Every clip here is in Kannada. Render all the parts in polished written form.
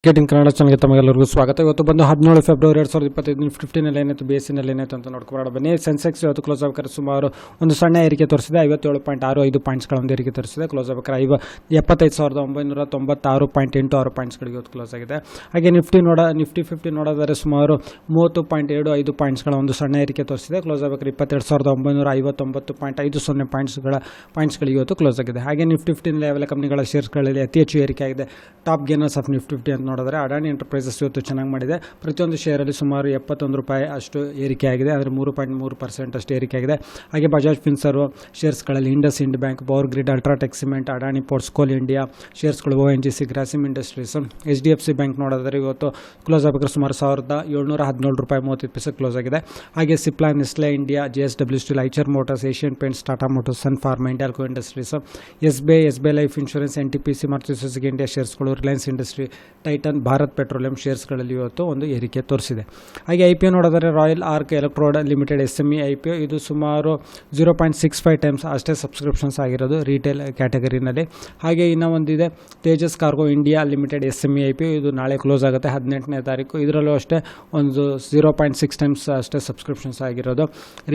ಮಾರ್ಕೆಟಿಂಗ್ ಕನ್ನಡ ಚಾನಲ್ಗೆ ತಮಗೆಲ್ಲರಿಗೂ ಸ್ವಾಗತ. ಇವತ್ತು ಬಂದು 17 ಫೆಬ್ರವರಿ 2025 ನಿಫ್ಟಿನಲ್ಲಿ ಏನಾಯಿತು, BSEನಲ್ಲಿ ಏನಾಯಿತು ಅಂತ ನೋಡ್ಕೊಂಡು ಬನ್ನಿ. ಸೆನ್ಸೆಕ್ಸ್ ಇವತ್ತು ಕ್ಲೋಸ್ ಆಗಬೇಕಾದ್ರೆ ಸುಮಾರು ಒಂದು ಸಣ್ಣ ಏರಿಕೆ ತೋರಿಸಿದೆ, 57.65 ಪಾಯಿಂಟ್ಸ್ಗಳ ಒಂದು ಏರಿಕೆ ತೋರಿಸಿದೆ. ಕ್ಲೋಸ್ ಆಗಬೇಕಾದ್ರೆ 75,996.86 ಪಾಯಿಂಟ್ಸ್ಗಳಿಗೆ ಇವತ್ತು ಕ್ಲೋಸ್ ಆಗಿದೆ. ಹಾಗೆ ನಿಫ್ಟಿ 50 ನೋಡೋದಾದರೆ ಸುಮಾರು 30.75 ಪಾಯಿಂಟ್ಸ್ಗಳ ಒಂದು ಸಣ್ಣ ಏರಿಕೆ ತೋರಿಸಿದೆ. ಕ್ಲೋಸ್ ಆಗಬೇಕಾದ್ರೆ 22,959.50 ಪಾಯಿಂಟ್ಸ್ಗಳಿಗೆ ಇವತ್ತು ಕ್ಲೋಸ್ ಆಗಿದೆ. ಹಾಗೆ ನಿಫ್ಟಿ 50ನಲ್ಲಿ ಯಾವೆಲ್ಲ ಕಂಪನಿಗಳ ಶೇರ್ಸ್ಗಳಲ್ಲಿ ಅತಿ ಹೆಚ್ಚು ಏರಿಕೆ ಆಗಿದೆ, ಟಾಪ್ ಗೇನರ್ಸ್ ಆಫ್ ನಿಫ್ಟಿ 50 ಅಂತ ನೋಡಿದ್ರೆ ಅಡಾನಿ ಎಂಟರ್ಪ್ರೈಸಸ್ ಇವತ್ತು ಚೆನ್ನಾಗಿ ಮಾಡಿದೆ. ಪ್ರತಿಯೊಂದು ಶೇರಲ್ಲಿ ಸುಮಾರು 71 ರೂಪಾಯಿ ಅಷ್ಟು ಏರಿಕೆ ಆಗಿದೆ, ಅಂದರೆ 3.3% ಅಷ್ಟು ಏರಿಕೆ ಆಗಿದೆ. ಹಾಗೆ ಬಜಾಜ್ ಫಿನ್ಸರ್ವ್ ಶೇರ್ಸ್ಗಳಲ್ಲಿ IndusInd Bank, Power Grid, UltraTech Cement, Adani Ports, Coal India ಶೇರ್ಸ್ಗಳು, ONGC, Grasim Industries, HDFC Bank ನೋಡಿದರೆ ಇವತ್ತು ಕ್ಲೋಸ್ ಆಗಬೇಕಾದ್ರೆ ಸುಮಾರು 1,717 ರೂಪಾಯಿ 30 ಪೈಸೆ ಕ್ಲೋಸ್ ಆಗಿದೆ. ಹಾಗೆ Cipla, Nestle India, JSW Steel, Eicher Motors, Asian Paints, Tata Motors, Sun Pharma, Hindalco Industries, SBI Life Insurance, NTPC, Maruti Suzuki India ಶೇರ್ಸ್ಗಳು, Reliance Industry, Titan, Bharat Petroleum ಶೇರ್ಸ್ಗಳಲ್ಲಿ ಇವತ್ತು ಒಂದು ಏರಿಕೆ ತೋರಿಸಿದೆ. ಹಾಗೆ IPO ನೋಡಿದರೆ Royal Arc Electrode Limited SME IPO ಇದು ಸುಮಾರು 0.65 ಟೈಮ್ಸ್ ಅಷ್ಟೇ ಸಬ್ಸ್ಕ್ರಿಪ್ಷನ್ಸ್ ಆಗಿರೋದು ರಿಟೇಲ್ ಕ್ಯಾಟಗರಿನಲ್ಲಿ. ಹಾಗೆ ಇನ್ನೂ ಒಂದಿದೆ Tejas cargo India limited SME IPO, ಇದು ನಾಳೆ ಕ್ಲೋಸ್ ಆಗುತ್ತೆ 18ನೇ ತಾರೀಕು. ಇದರಲ್ಲೂ ಅಷ್ಟೇ ಒಂದು 0.6 ಟೈಮ್ಸ್ ಅಷ್ಟೇ ಸಬ್ಸ್ಕ್ರಿಪ್ಷನ್ಸ್ ಆಗಿರೋದು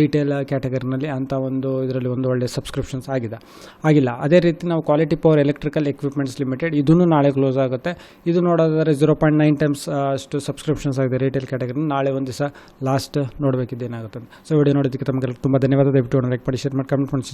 ರಿಟೇಲ್ ಕ್ಯಾಟಗರಿನಲ್ಲಿ. ಅಂಥ ಒಂದು ಇದರಲ್ಲಿ ಒಂದು ಒಳ್ಳೆಯ ಸಬ್ಸ್ಕ್ರಿಪ್ಷನ್ಸ್ ಆಗಿಲ್ಲ. ಅದೇ ರೀತಿ ನಾವು quality power electrical equipments limited ಇದನ್ನು ನಾಳೆ ಕ್ಲೋಸ್ ಆಗುತ್ತೆ. ಇದು ನೋಡೋದಾದರೆ 0.9 ಟೈಮ್ಸ್ ಅಷ್ಟು ಸಬ್ಸ್ಕ್ರಿಪ್ಷನ್ಸ್ ಆಗಿದೆ ರಿಟೇಲ್ ಕ್ಯಾಟಗರಿ. ನಾಳೆ ಒಂದು ದಿವಸ ಲಾಸ್ಟ್ ನೋಡಬೇಕಿದ್ದೇನಾಗುತ್ತೆ. ಸೊ ವಿಡಿಯೋ ನೋಡೋದಕ್ಕೆ ತಮಗೆ ತುಂಬ ಧನ್ಯವಾದ. ದಯವಿಟ್ಟು ಲೈಕ್ ಮಾಡಿ, ಶೇರ್ ಮಾಡಿ, ಕಮೆಂಟ್ ಮಾಡಿ.